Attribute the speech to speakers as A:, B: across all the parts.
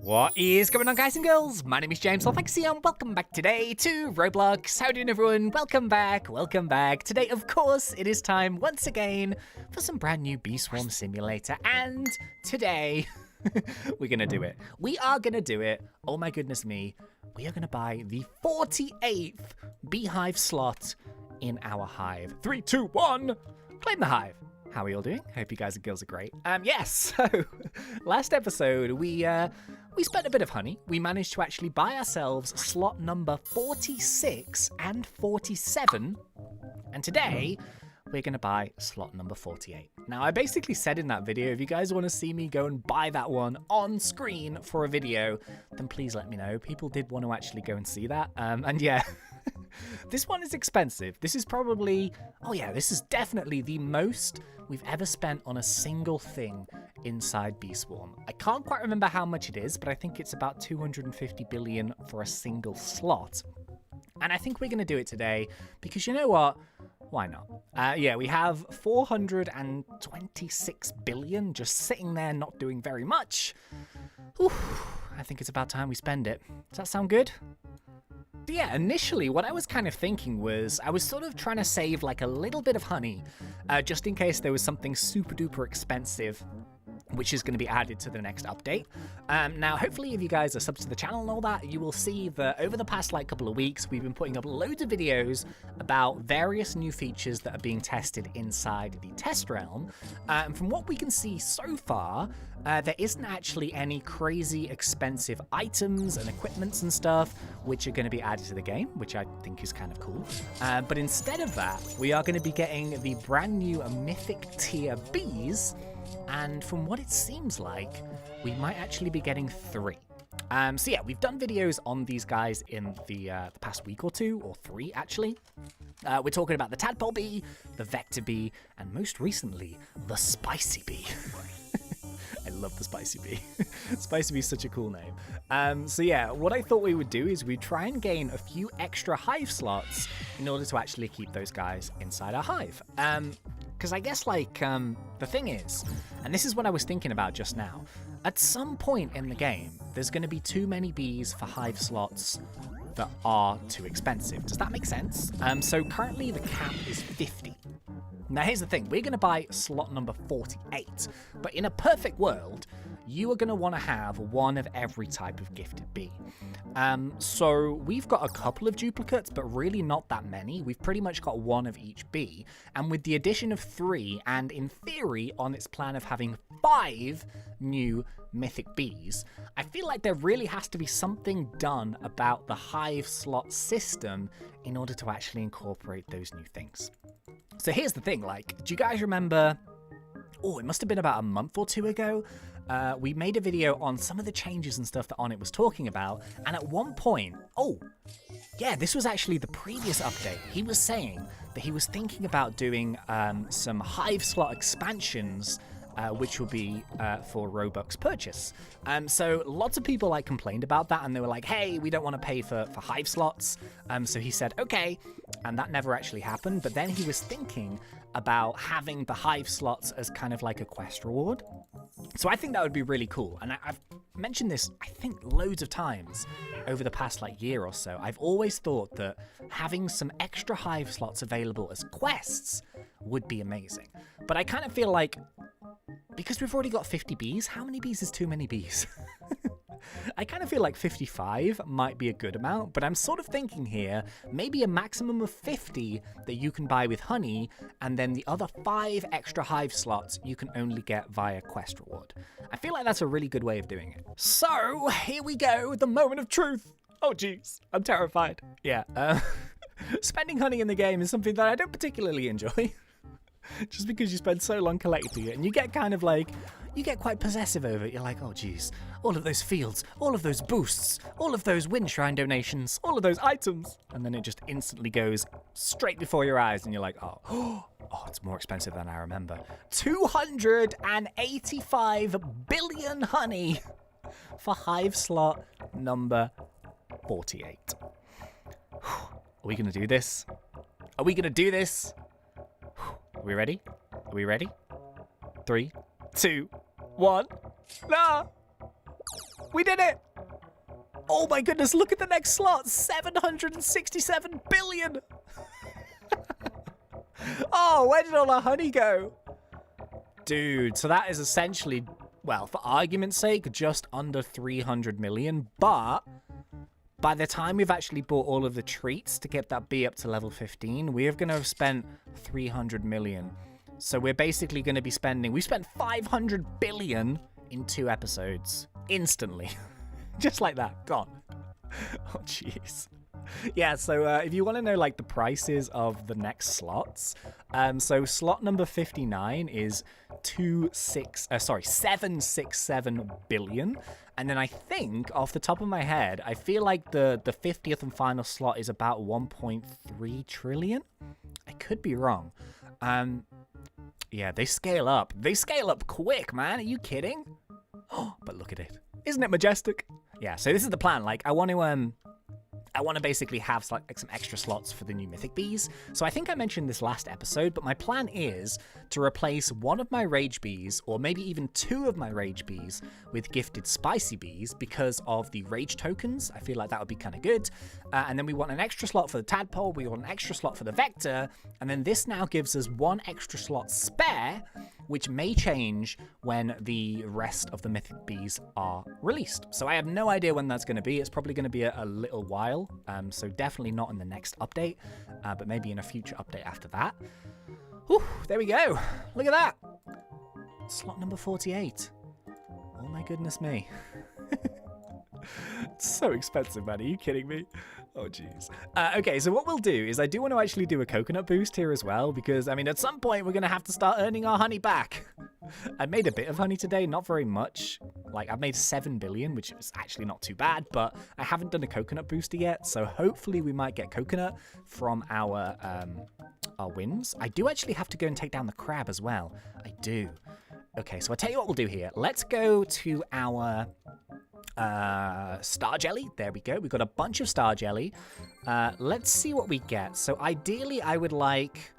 A: What is going on, guys and girls? My name is James, ThnxCya, and welcome back today to Roblox. How doing, everyone? Welcome back, welcome back. Today, of course, it is time once again for some brand new Bee Swarm Simulator, and today we're gonna do it. We are gonna do it. Oh my goodness me. We are gonna buy the 48th beehive slot in our hive. 3, 2, 1, claim the hive. How are you all doing? Hope you guys and girls are great. Yes, so last episode we spent a bit of honey. We managed to actually buy ourselves slot number 46 and 47. And today we're going to buy slot number 48. Now, I basically said in that video, if you guys want to see me go and buy that one on screen for a video, then please let me know. People did want to actually go and see that. And yeah, this one is expensive. This is probably, oh yeah, this is definitely the most we've ever spent on a single thing inside Bee Swarm. I can't quite remember how much it is, but I think it's about 250 billion for a single slot. And I think we're going to do it today because you know what? Why not? Yeah, we have 426 billion just sitting there not doing very much. Whew, I think it's about time we spend it. Does that sound good? But yeah, initially what I was kind of thinking was I was sort of trying to save like a little bit of honey just in case there was something super duper expensive which is going to be added to the next update. Now, hopefully, if you guys are subs to the channel and all that, you will see that over the past couple of weeks, we've been putting up loads of videos about various new features that are being tested inside the test realm. And from what we can see so far, there isn't actually any crazy expensive items and equipments and stuff which are going to be added to the game, which I think is kind of cool. But instead of that, we are going to be getting the brand new mythic tier bees. And from what it seems like, we might actually be getting 3. So yeah, we've done videos on these guys in the past week or 2, or 3 actually. We're talking about the tadpole bee, the vector bee, and most recently, the spicy bee. I love the spicy bee. Spicy bee is such a cool name. So yeah, what I thought we would do is we'd try and gain a few extra hive slots in order to actually keep those guys inside our hive. Because I guess, the thing is, and this is what I was thinking about just now, at some point in the game, there's going to be too many bees for hive slots that are too expensive. Does that make sense? So currently the cap is 50. Now here's the thing, we're going to buy slot number 48, but in a perfect world, you are going to want to have one of every type of gifted bee. So we've got a couple of duplicates, but really not that many. We've pretty much got one of each bee, and with the addition of 3, and in theory on its plan of having 5 new mythic bees, I feel like there really has to be something done about the hive slot system in order to actually incorporate those new things. So here's the thing, do you guys remember, it must have been about a month or 2 ago, we made a video on some of the changes and stuff that Onnit was talking about, and at one point, yeah, this was actually the previous update, he was saying that he was thinking about doing some hive slot expansions which will be for Robux purchase. So lots of people complained about that, and they were like, hey, we don't want to pay for hive slots. So he said, okay, and that never actually happened. But then he was thinking about having the hive slots as kind of like a quest reward. So I think that would be really cool. And I've mentioned this, I think, loads of times over the past year or so. I've always thought that having some extra hive slots available as quests would be amazing. But I kind of feel like, because we've already got 50 bees, how many bees is too many bees? I kind of feel like 55 might be a good amount, but I'm sort of thinking here, maybe a maximum of 50 that you can buy with honey, and then the other 5 extra hive slots you can only get via quest reward. I feel like that's a really good way of doing it. So, here we go, the moment of truth. Oh jeez, I'm terrified. Yeah, spending honey in the game is something that I don't particularly enjoy. Just because you spend so long collecting it, and you get kind of you get quite possessive over it. You're like, oh geez, all of those fields, all of those boosts, all of those wind shrine donations, all of those items, and then it just instantly goes straight before your eyes, and you're like, oh, it's more expensive than I remember. 285 billion honey for hive slot number 48. Are we gonna do this? Are we gonna do this? Are we ready? Are we ready? 3, 2, 1. No! We did it! Oh my goodness, look at the next slot. 767 billion. Oh, where did all our honey go? Dude, so that is essentially, well, for argument's sake, just under 300 million. But by the time we've actually bought all of the treats to get that bee up to level 15, we are going to have spent 300 million. So we're basically going to be spending, we spent 500 billion in 2 episodes. Instantly. Just like that. Gone. Oh, jeez. Yeah, so if you want to know, like, the prices of the next slots, so slot number 59 is 767 billion. And then I think, off the top of my head, I feel like the 50th and final slot is about 1.3 trillion. I could be wrong. Yeah, they scale up. They scale up quick, man. Are you kidding? Oh, but look at it. Isn't it majestic? Yeah, so this is the plan. Like, I want to basically have like some extra slots for the new mythic bees. So I think I mentioned this last episode, but my plan is to replace one of my rage bees, or maybe even 2 of my rage bees, with gifted spicy bees because of the rage tokens. I feel like that would be kind of good. And then we want an extra slot for the tadpole. We want an extra slot for the vector. And then this now gives us 1 extra slot spare, which may change when the rest of the mythic bees are released. So I have no idea when that's going to be. It's probably going to be a little while, so definitely not in the next update, but maybe in a future update after that. Whew, there we go. Look at that. Slot number 48. Oh my goodness me. It's so expensive, man. Are you kidding me? Oh, jeez. Okay, so what we'll do is I do want to actually do a coconut boost here as well, because, I mean, at some point we're going to have to start earning our honey back. I made a bit of honey today, not very much. Like, I've made 7 billion, which is actually not too bad, but I haven't done a coconut booster yet, so hopefully we might get coconut from our wins. I do actually have to go and take down the crab as well. I do. Okay, so I'll tell you what we'll do here. Let's go to our star jelly. There we go. We've got a bunch of star jelly. Let's see what we get. So ideally I would like,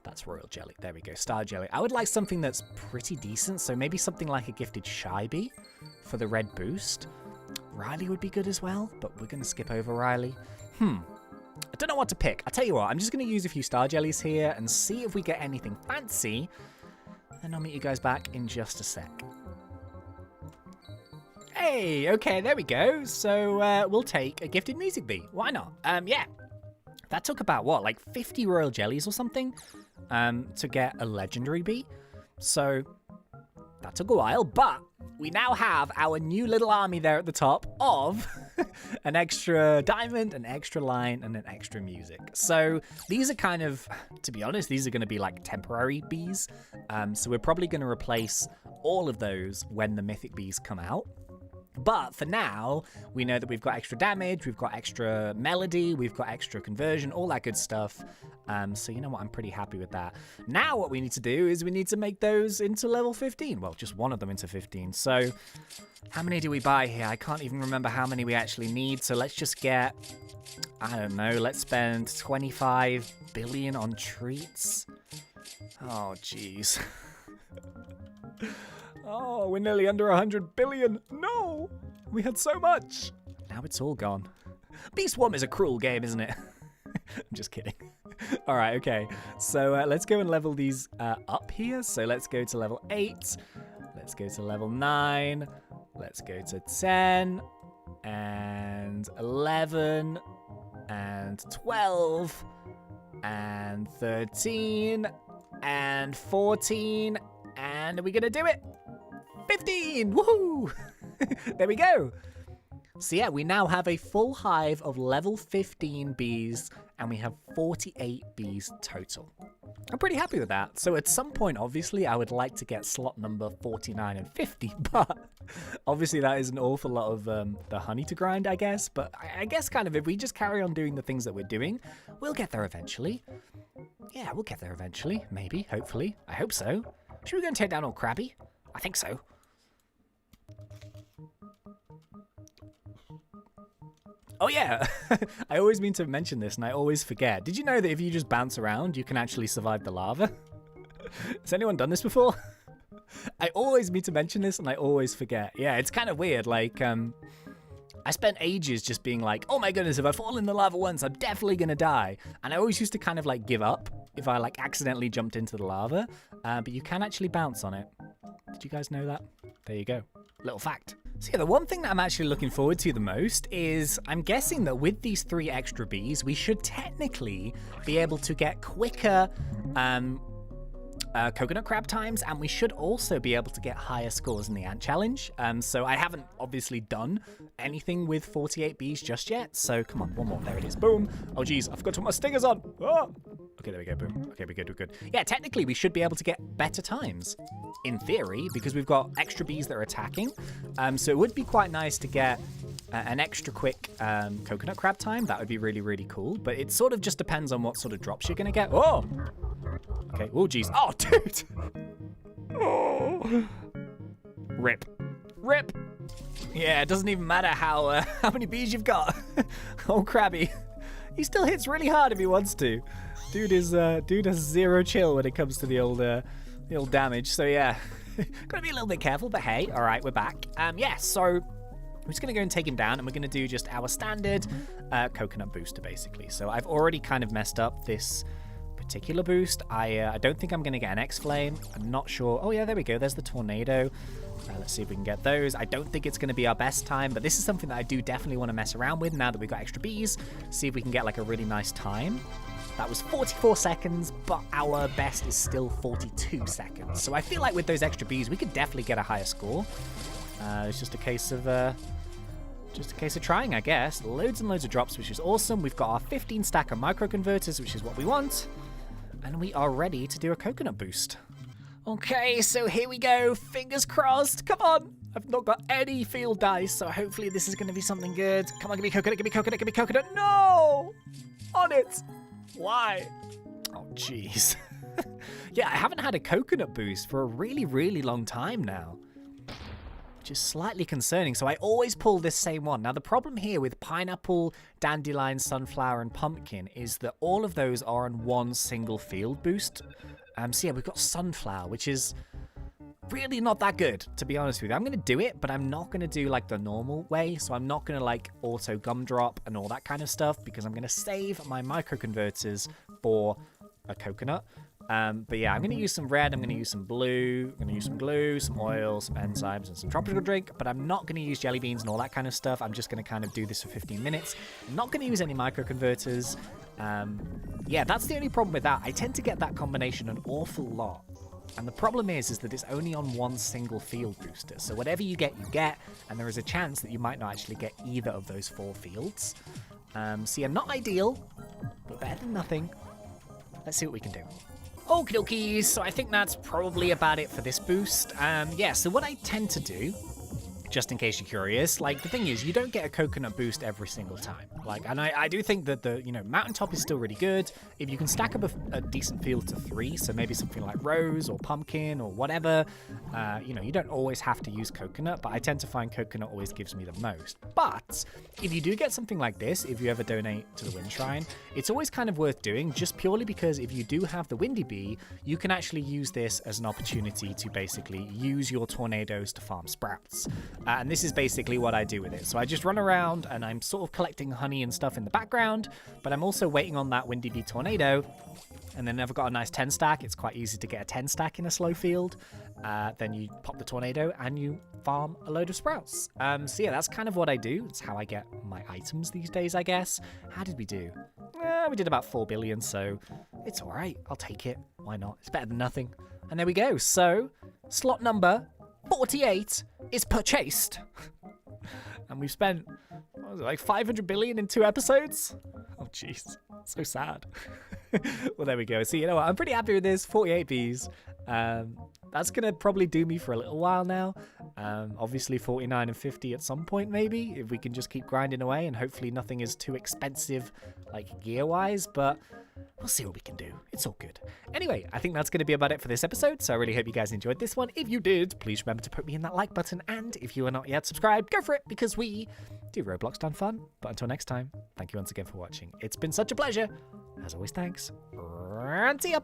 A: that's royal jelly. There we go. Star jelly. I would like something that's pretty decent. So maybe something like a gifted shy bee for the red boost. Riley would be good as well, but we're going to skip over Riley. I don't know what to pick. I'll tell you what, I'm just going to use a few star jellies here and see if we get anything fancy. And I'll meet you guys back in just a sec. Hey, okay, there we go. So we'll take a gifted music bee. Why not? Yeah. That took about, what, like 50 royal jellies or something to get a legendary bee. So that took a while, but we now have our new little army there at the top of an extra diamond, an extra line, and an extra music. So these are kind of, to be honest, these are going to be like temporary bees. So we're probably going to replace all of those when the mythic bees come out. But for now, we know that we've got extra damage, we've got extra melody, we've got extra conversion, all that good stuff. So you know what, I'm pretty happy with that. Now what we need to do is we need to make those into level 15. Well, just one of them into 15. So how many do we buy here? I can't even remember how many we actually need. So let's just get, I don't know, let's spend 25 billion on treats. Oh, jeez. Oh, we're nearly under 100 billion. No, we had so much. Now it's all gone. Bee Swarm is a cruel game, isn't it? I'm just kidding. All right, okay. So let's go and level these up here. So let's go to level 8. Let's go to level 9. Let's go to 10 and 11 and 12 and 13 and 14. And are we going to do it? 15! Woohoo! There we go. So yeah, we now have a full hive of level 15 bees, and we have 48 bees total. I'm pretty happy with that. So at some point, obviously, I would like to get slot number 49 and 50, but obviously that is an awful lot of the honey to grind, I guess. But I guess kind of if we just carry on doing the things that we're doing, we'll get there eventually. Yeah, we'll get there eventually. Maybe, hopefully. I hope so. Should we go and take down old Krabby? I think so. Oh yeah, I always mean to mention this and I always forget. Did you know that if you just bounce around, you can actually survive the lava? Has anyone done this before? I always mean to mention this and I always forget. Yeah, it's kind of weird. Like, I spent ages just being like, oh my goodness, if I fall in the lava once, I'm definitely gonna die. And I always used to kind of like give up if I like accidentally jumped into the lava, but you can actually bounce on it. Did you guys know that? There you go. Little fact. So yeah, the one thing that I'm actually looking forward to the most is I'm guessing that with these 3 extra bees, we should technically be able to get quicker coconut crab times, and we should also be able to get higher scores in the ant challenge. So I haven't obviously done anything with 48 bees just yet, so come on, one more. There it is. Boom. Oh geez, I forgot to put my stingers on. Ah. Okay, there we go. Boom. Okay, we're good. Yeah, technically we should be able to get better times in theory because we've got extra bees that are attacking. So it would be quite nice to get an extra quick coconut crab time. That would be really, really cool. But it sort of just depends on what sort of drops you're going to get. Oh! Okay. Oh, geez. Oh, dude! Oh. Rip. Yeah, it doesn't even matter how many bees you've got. Oh, Krabby. He still hits really hard if he wants to. Dude has zero chill when it comes to the old damage. So yeah, gotta be a little bit careful. But hey, all right, we're back. Yeah, so we're just gonna go and take him down, and we're gonna do just our standard coconut booster basically. So I've already kind of messed up this particular boost. I don't think I'm gonna get an X flame. I'm not sure. Oh yeah, there we go. There's the tornado. Let's see if we can get those. I don't think it's going to be our best time, but this is something that I do definitely want to mess around with now that we've got extra bees. See if we can get like a really nice time. That was 44 seconds, but our best is still 42 seconds. So I feel like with those extra bees, we could definitely get a higher score. It's just a case of trying, I guess. Loads and loads of drops, which is awesome. We've got our 15 stack of microconverters, which is what we want. And we are ready to do a coconut boost. Okay, so here we go. Fingers crossed. Come on. I've not got any field dice, so hopefully this is going to be something good. Come on, give me coconut, give me coconut, give me coconut. No! On it. Why? Oh, jeez. Yeah, I haven't had a coconut boost for a really, really long time now, which is slightly concerning. So I always pull this same one. Now, the problem here with pineapple, dandelion, sunflower, and pumpkin is that all of those are on one single field boost. So yeah, we've got sunflower, which is really not that good, to be honest with you. I'm going to do it, but I'm not going to do like the normal way. So I'm not going to like auto gumdrop and all that kind of stuff because I'm going to save my microconverters for a coconut. But yeah, I'm going to use some red, I'm going to use some blue, I'm going to use some glue, some oil, some enzymes, and some tropical drink, but I'm not going to use jelly beans and all that kind of stuff. I'm just going to kind of do this for 15 minutes. I'm not going to use any microconverters. Yeah, that's the only problem with that. I tend to get that combination an awful lot. And the problem is that it's only on one single field booster. So whatever you get, and there is a chance that you might not actually get either of those 4 fields. So yeah, not ideal, but better than nothing. Let's see what we can do. Okie dokie, so I think that's probably about it for this boost. Yeah, so what I tend to do, just in case you're curious, like the thing is, you don't get a coconut boost every single time. Like, and I do think that the, mountaintop is still really good. If you can stack up a decent field to 3, so maybe something like rose or pumpkin or whatever, you don't always have to use coconut, but I tend to find coconut always gives me the most. But if you do get something like this, if you ever donate to the Wind Shrine, it's always kind of worth doing, just purely because if you do have the Windy Bee, you can actually use this as an opportunity to basically use your tornadoes to farm sprouts. And this is basically what I do with it. So I just run around and I'm sort of collecting honey and stuff in the background, but I'm also waiting on that Windy Bee tornado. And then I've got a nice 10 stack. It's quite easy to get a 10 stack in a slow field. Then you pop the tornado and you farm a load of sprouts. So yeah, that's kind of what I do. It's how I get my items these days, I guess. How did we do? We did about 4 billion, so it's all right. I'll take it. Why not? It's better than nothing. And there we go. So slot number 48 is purchased. And we've spent, what was it, like 500 billion in 2 episodes? Oh, jeez. So sad. Well, there we go. So, you know what? I'm pretty happy with this. 48 bees. That's going to probably do me for a little while now. Obviously, 49 and 50 at some point, maybe, if we can just keep grinding away. And hopefully nothing is too expensive, like gear-wise. But we'll see what we can do. It's all good. Anyway, I think that's going to be about it for this episode. So I really hope you guys enjoyed this one. If you did, please remember to put me in that like button. And if you are not yet subscribed, go for it, because we do Roblox done fun. But until next time, thank you once again for watching. It's been such a pleasure. As always, thanks. And see ya.